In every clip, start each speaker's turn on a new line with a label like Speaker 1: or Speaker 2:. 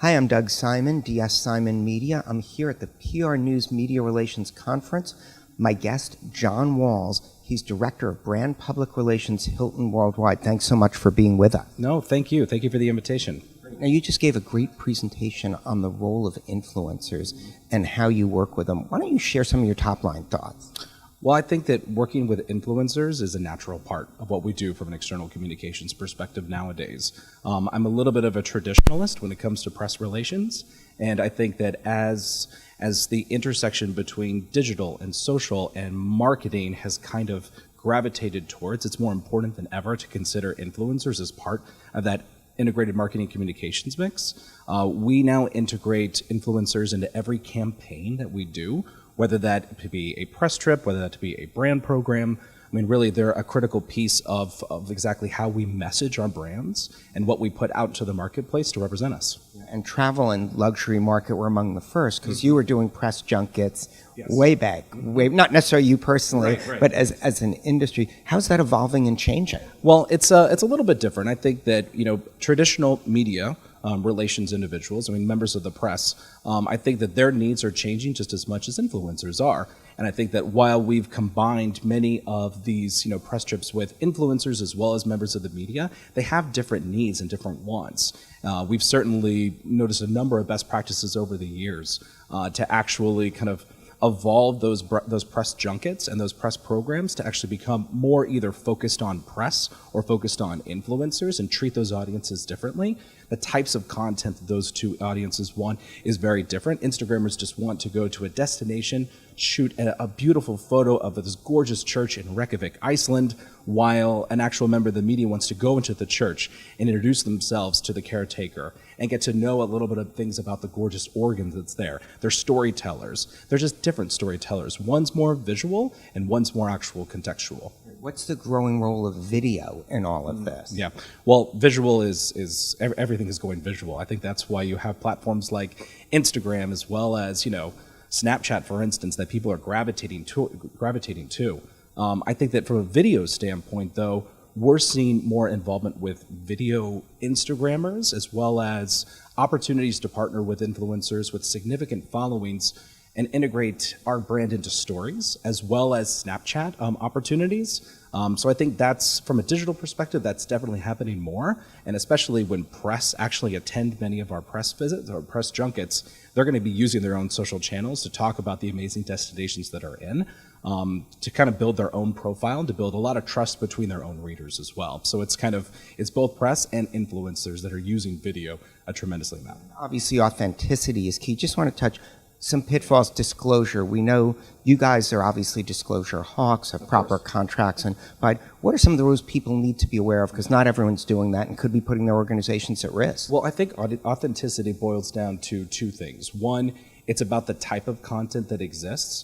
Speaker 1: Hi, I'm Doug Simon, DS Simon Media. I'm here at the PR News Media Relations Conference. My guest, John Walls, he's Director of Brand Public Relations, Hilton Worldwide. Thanks so much for being with us.
Speaker 2: No, thank you. Thank you for the invitation.
Speaker 1: Now, you just gave a great presentation on the role of influencers and how you work with them. Why don't you share some of your top-line thoughts?
Speaker 2: Well, I think that working with influencers is a natural part of what we do from an external communications perspective nowadays. I'm a little bit of a traditionalist when it comes to press relations, and I think that as the intersection between digital and social and marketing has kind of gravitated towards, it's more important than ever to consider influencers as part of that integrated marketing communications mix. We now integrate influencers into every campaign that we do, whether that to be a press trip, whether that to be a brand program. I mean, really, they're a critical piece of exactly how we message our brands and what we put out to the marketplace to represent us.
Speaker 1: And travel and luxury market were among the first, because you were doing press junkets way back, not necessarily you personally, but as an industry. How's that evolving and changing?
Speaker 2: Well, it's a little bit different. I think that, traditional media relations individuals, members of the press, I think that their needs are changing just as much as influencers are. And I think that while we've combined many of these, press trips with influencers as well as members of the media, they have different needs and different wants. We've certainly noticed a number of best practices over the years to actually kind of evolve those press junkets and those press programs to actually become more either focused on press or focused on influencers and treat those audiences differently. The types of content that those two audiences want is very different. Instagrammers just want to go to a destination, shoot a beautiful photo of this gorgeous church in Reykjavik, Iceland, while an actual member of the media wants to go into the church and introduce themselves to the caretaker and get to know a little bit of things about the gorgeous organ that's there. They're storytellers. They're just different storytellers. One's more visual and one's more actual contextual.
Speaker 1: What's the growing role of video in all of this?
Speaker 2: Yeah, well, visual is everything is going visual. I think that's why you have platforms like Instagram as well as, Snapchat, for instance, that people are gravitating to. I think that from a video standpoint, though, we're seeing more involvement with video Instagrammers as well as opportunities to partner with influencers with significant followings and integrate our brand into stories as well as Snapchat opportunities. So I think that's, from a digital perspective, that's definitely happening more, and especially when press actually attend many of our press visits or press junkets, they're going to be using their own social channels to talk about the amazing destinations that are in, to kind of build their own profile and to build a lot of trust between their own readers as well. So it's both press and influencers that are using video a tremendously amount.
Speaker 1: Obviously, authenticity is key. Just want to touch some pitfalls. Disclosure. We know you guys are obviously disclosure hawks, have proper contracts, but what are some of the rules people need to be aware of? Because not everyone's doing that and could be putting their organizations at risk.
Speaker 2: Well, I think authenticity boils down to two things. One, it's about the type of content that exists.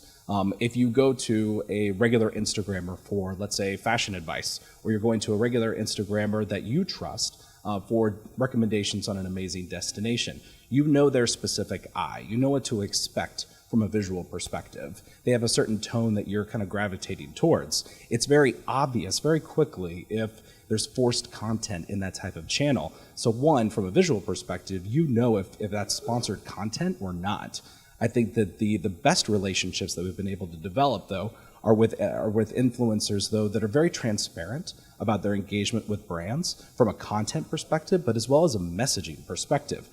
Speaker 2: If you go to a regular Instagrammer for, let's say, fashion advice, or you're going to a regular Instagrammer that you trust for recommendations on an amazing destination, you know their specific eye. You know what to expect from a visual perspective. They have a certain tone that you're kind of gravitating towards. It's very obvious very quickly if there's forced content in that type of channel. So one, from a visual perspective, you know if that's sponsored content or not. I think that the best relationships that we've been able to develop, though, are with influencers, though, that are very transparent about their engagement with brands from a content perspective, but as well as a messaging perspective.